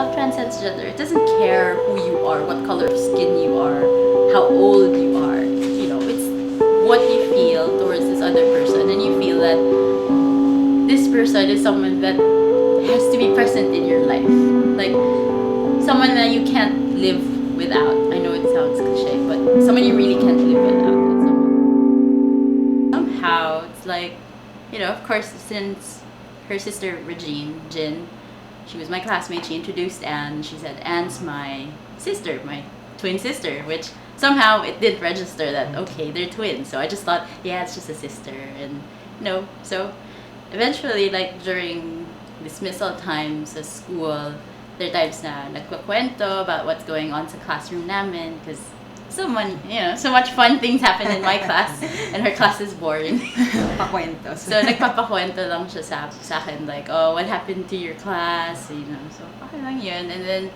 love transcends gender. It doesn't care who you are, what color of skin you are, how old you are. You know, it's what you feel towards this other person, and you feel that this person is someone that has to be present in your life, like someone that you can't live without. I know it sounds cliche, but someone you really can't live without. Somehow, it's like, you know, of course, since her sister Regine, Jin, she was my classmate, she introduced Anne. She said, Anne's my sister, my twin sister, which somehow it didn't register that, okay, they're twins. So I just thought, yeah, it's just a sister. And, you know, so eventually, like, during dismissal times at school, there are times na nagkukwento about what's going on sa classroom namin, because so much fun things happen in my class, and her class is boring. Pakwento. So nagpapakwento lang siya sa akin, like, oh, what happened to your class, you know. So okay lang yun. And then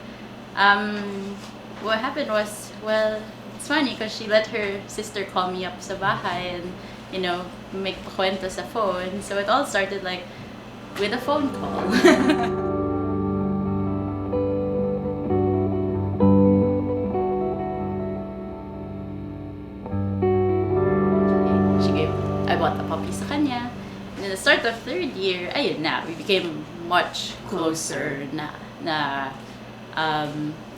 what happened was, well, it's funny because she let her sister call me up sa bahay and, you know, make pakwento sa phone. So it all started like with a phone call. I bought the puppy sa kanya. And at the start of third year, ayun na, we became much closer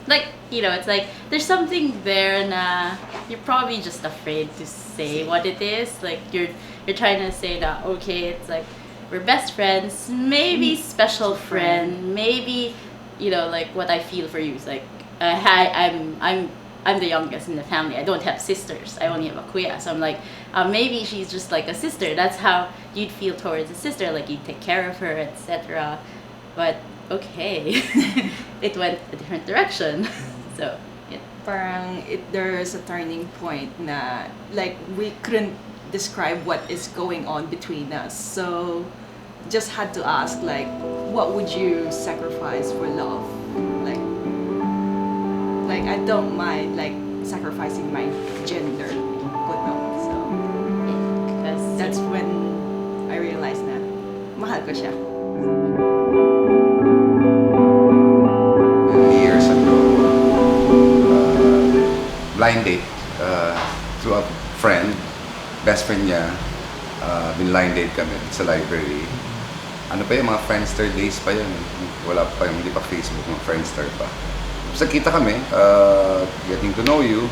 like, you know, it's like there's something there na you're probably just afraid to say what it is. Like you're trying to say that, okay, it's like we're best friends, maybe special friend, maybe, you know, like what I feel for you is like, hi, I'm the youngest in the family. I don't have sisters. I only have a kuya. So I'm like, maybe she's just like a sister. That's how you'd feel towards a sister. Like you'd take care of her, etc. But okay, it went a different direction. So yeah. Parang there's a turning point na like we couldn't describe what is going on between us. So just had to ask like, what would you sacrifice for love? Like I don't mind like sacrificing my gender, but no. So Because that's when I realized na mahal ko siya. Years ago, blind date through a friend, best friend niya, blind date kami sa library. Ano pa yung mga Friendster days pa yun. Wala pa yung, hindi pa Facebook, mga Friendster pa. So kita kami, getting to know you.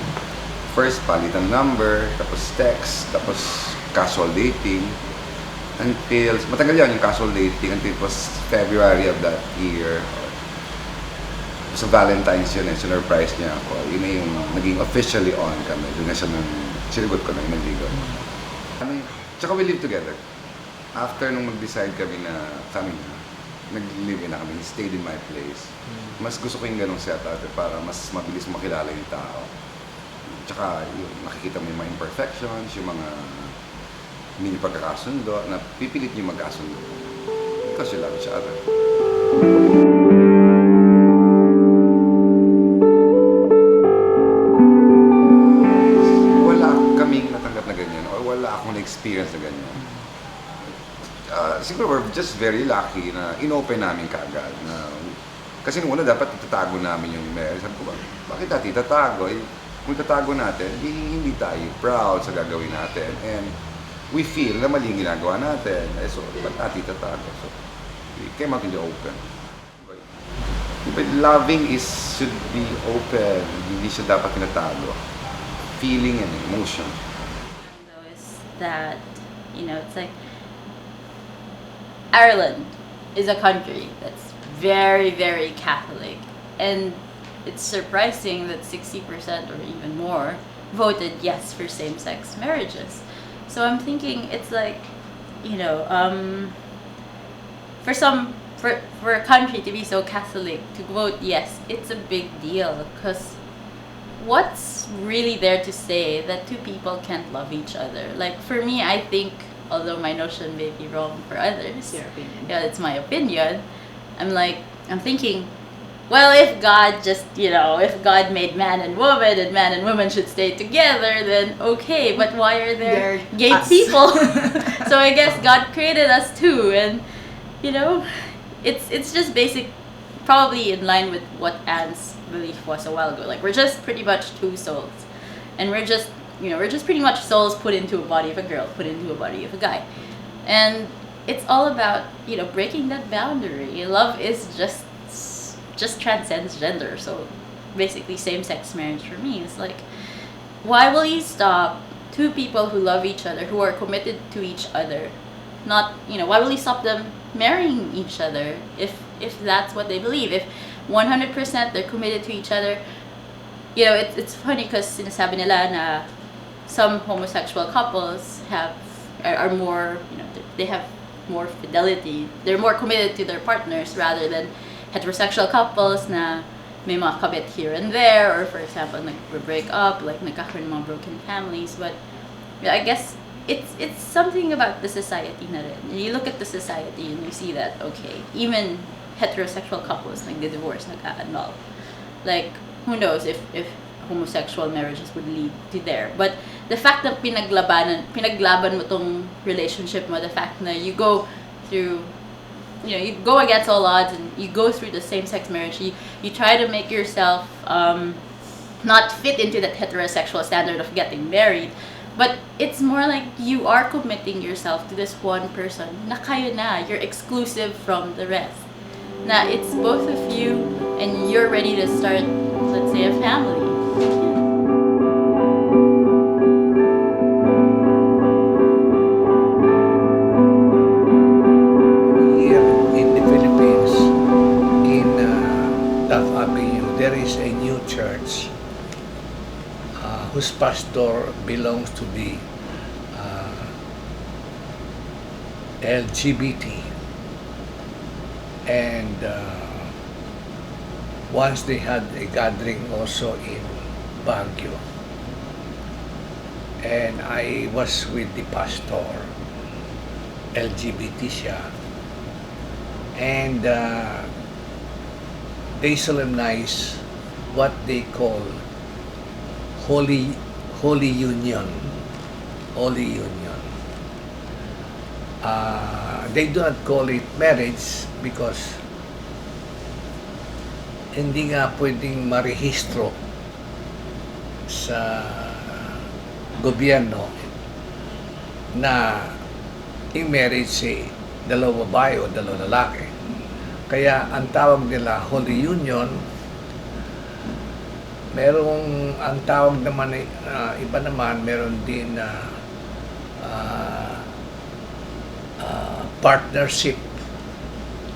First, palitan number, tapos text, tapos casual dating. Until, matagal yan yung casual dating, until it was February of that year. Sa Valentine's yun, sinurprise niya ako. Yun na yung naging officially on kami. Doon na siya nung sinigot ko na yung naligaw. Tsaka we live together. After nung mag-decide kami na kami na, nag-live-in na kami, stayed in my place. Mas gusto ko yung ganong setup para mas mabilis makilala yung tao. Tsaka yung makikita mo yung mga imperfections, yung mga hindi pagkakasundo, na pipilit nyo magkasundo. Because you love each other. Wala kaming natanggap na ganyan or wala akong na-experience na ganyan. Siguro we're just very lucky na in-open namin kaagad na kasi nung una dapat itatago namin yung marriage. Sabi ko ba, bakit natin itatago? Kung itatago natin, hindi tayo proud sa gagawin natin. And we feel na mali yung ginagawa natin. So, ba't natin itatago? So, we came out in the open. But loving should be open. Hindi siya dapat tinatago. Feeling and emotion. is that, you know, it's like Ireland is a country that's very, very Catholic, and it's surprising that 60% or even more voted yes for same-sex marriages. So I'm thinking it's like, you know, for a country to be so Catholic, to vote yes, it's a big deal, because what's really there to say that two people can't love each other? Like for me, I think, although my notion may be wrong for others, It's your opinion. yeah, it's my opinion. I'm thinking, well, if God just, you know, if God made man and woman should stay together, then okay, but why are there They're gay us. people? So I guess God created us too, and, you know, it's just basic probably in line with what Anne's belief was a while ago. Like, we're just pretty much two souls, and we're just pretty much souls put into a body of a girl, put into a body of a guy, and it's all about breaking that boundary. Love is just transcends gender. So basically, same-sex marriage for me is like, why will you stop two people who love each other, who are committed to each other? Not, why will you stop them marrying each other if that's what they believe? If 100% they're committed to each other, it's funny because sinasabi nila na some homosexual couples are more, they have more fidelity. They're more committed to their partners rather than heterosexual couples na may mga kabit here and there, or for example, break up, like nagkakaroon ng mga broken families. But I guess it's something about the society na rin. You look at the society and you see that, okay, even heterosexual couples nagdi-divorce, nagka-annul. Like, who knows if homosexual marriages would lead to there. But the fact that pinaglaban mo tong relationship mo, the fact na you go through, you go against all odds and you go through the same-sex marriage, you try to make yourself not fit into that heterosexual standard of getting married, but it's more like you are committing yourself to this one person na kayo na, you're exclusive from the rest. Na it's both of you and you're ready to start, let's say, a family. Here in the Philippines, in Taft Avenue, there is a new church whose pastor belongs to the LGBT. And once they had a gathering also in Baguio. And I was with the pastor, LGBT siya. And they solemnize what they call Holy Union. Holy Union. They do not call it marriage because hindi nga pwedeng marehistro sa gobyerno na yung marriage si dalawang babae o dalawang lalaki. Kaya ang tawag nila Holy Union. Merong ang tawag naman iba naman, meron din partnership,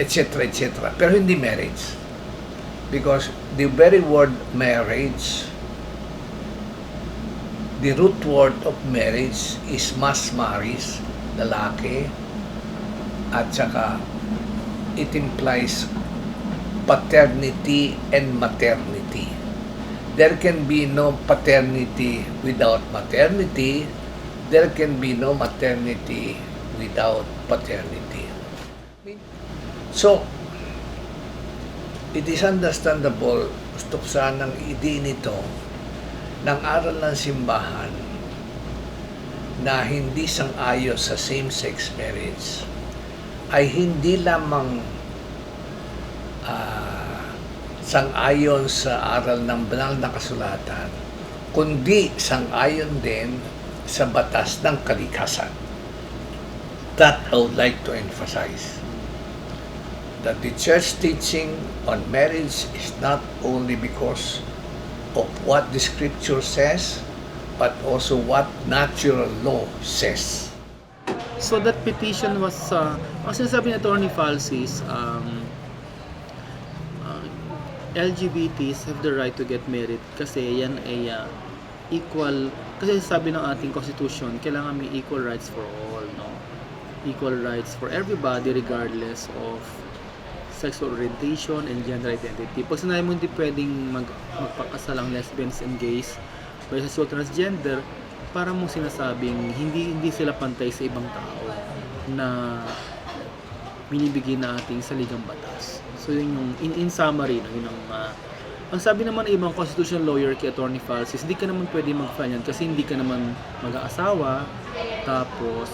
etc., etc. Pero hindi marriage. Because the very word marriage, the root word of marriage is mas maris, lalaki, at saka it implies paternity and maternity. There can be no paternity without maternity. There can be no maternity without paternity. So, it is understandable, gusto ko sanang idiin ito ng aral ng simbahan na hindi sang-ayon sa same-sex marriage ay hindi lamang sang-ayon sa aral ng banal na kasulatan, kundi sang-ayon din sa batas ng kalikasan. That I would like to emphasize. That the church teaching on marriage is not only because of what the scripture says, but also what natural law says. So that petition was, ang sinasabi ni Attorney Falsis, LGBTs have the right to get married kasi yan ay equal, kasi sabi ng ating constitution, kailangan may equal rights for all, no? Equal rights for everybody regardless of sexual orientation and gender identity. Pag sinabi mo hindi pwedeng magpakasal ang lesbians and gays, bisexual, transgender, para mong sinasabing hindi sila pantay sa ibang tao na binibigay na ating saligang batas. So yun yung in summary, no, yun ang sabi naman ng ibang constitutional lawyer kay Attorney Falsis, hindi ka naman pwede mag-file yan kasi hindi ka naman mag-aasawa, tapos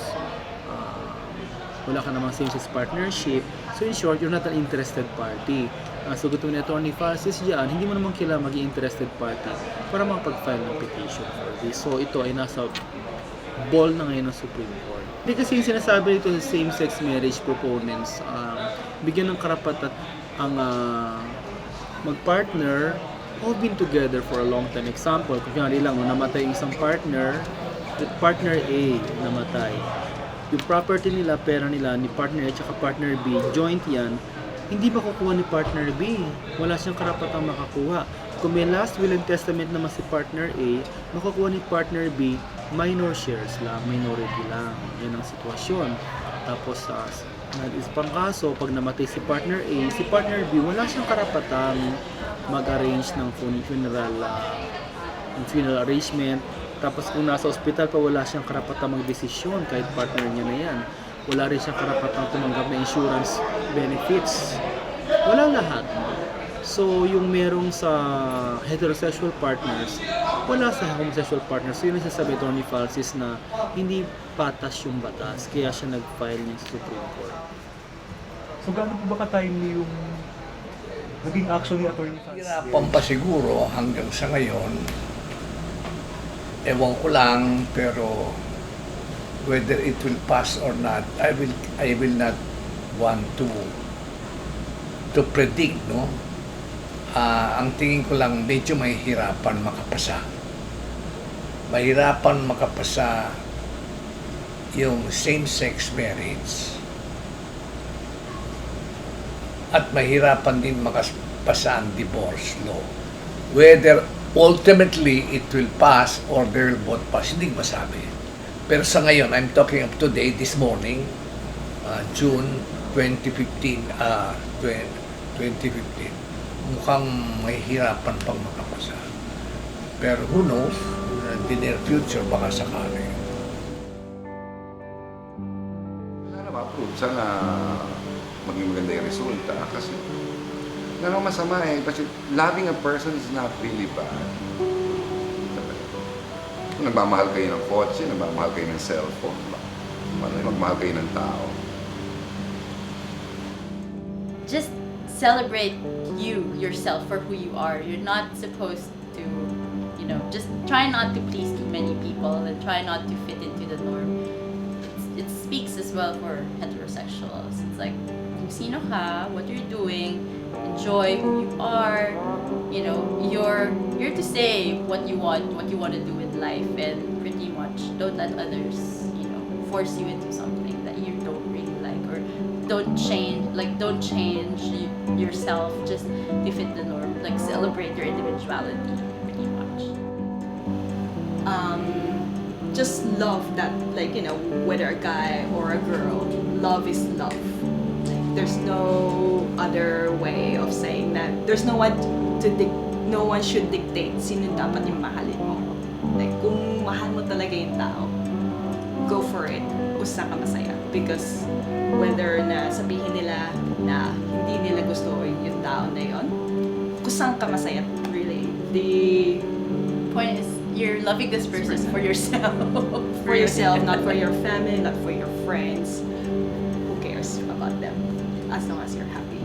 wala ka namang same-sex partnership, So in short, you're not an interested party. So gusto ni Attorney Francis diyan, hindi mo naman kailangan maging interested party para makapag-file ng petition for this. So ito ay nasa ball na ngayon ng Supreme Court. Hindi kasi yung sinasabi nito sa same-sex marriage proponents, bigyan ng karapatan ang mag-partner who have been together for a long time. Example, kung kunyari lang, namatay yung isang partner, partner A namatay. Yung property nila, pera nila, ni partner A at partner B, joint yan, hindi makukuha ni partner B. Wala siyang karapatang makakuha. Kung may last will and testament naman si partner A, makukuha ni partner B, minor shares lang, minority lang. Yan ang sitwasyon. Tapos, is pang kaso, pag namatay si partner A, si partner B, wala siyang karapatang mag-arrange ng funeral arrangement. Tapos kung nasa ospital pa, wala siyang karapatang magdesisyon kahit partner niya na yan. Wala rin siyang karapatang tumanggap na insurance benefits. Wala lahat. So, yung merong sa heterosexual partners, wala sa homosexual partners. So, yun ang sasabi Attorney Francis na hindi patas yung batas. Kaya siya nag-file niya sa Supreme Court. So, gaano po ba ka-timely yung naging action ni Attorney Francis? Hirapan pa siguro hanggang sa ngayon. Ewan ko lang, pero whether it will pass or not, I will not want to predict, no? Ang tingin ko lang, medyo mahihirapan makapasa. Mahirapan makapasa yung same-sex marriage at mahirapan din makapasa ang divorce law. Whether ultimately it will pass or they will both pass, hindi masabi. Pero sa ngayon, I'm talking of today, this morning, June 2015, 2015, mukhang mahihirapan pang makapasa. Pero who knows, in the near future, baka sakali. Sana ma-approve. Sana maging maganda yung resulta. Kasi ano masama kasi loving a person is not really bad. Kung nagmamahal kayo ng kotse, nagmamahal kayo ng cellphone, magmahal kayo ng tao. Just celebrate yourself for who you are. You're not supposed to, just try not to please too many people and try not to fit into the norm. It speaks as well for heterosexuals. It's like, kung sino ka, what you're doing, enjoy who you are. You're to say what you want to do with life, and pretty much don't let others, force you into something that you don't really like, or don't change yourself just to fit the norm. Like, celebrate your individuality, pretty much. Just love that, whether a guy or a girl, love is love. There's no other way of saying that. There's no one should dictate sino dapat yung mahalin mo. Like, kung mahal mo talaga yung tao, go for it. Usa ka masaya. Because whether na sabihin nila na hindi nila gusto yung tao na yon, kusang ka masaya, really. The point is, you're loving this person for yourself. For yourself, not for your family, not for your friends. Who cares about them? As long as you're happy.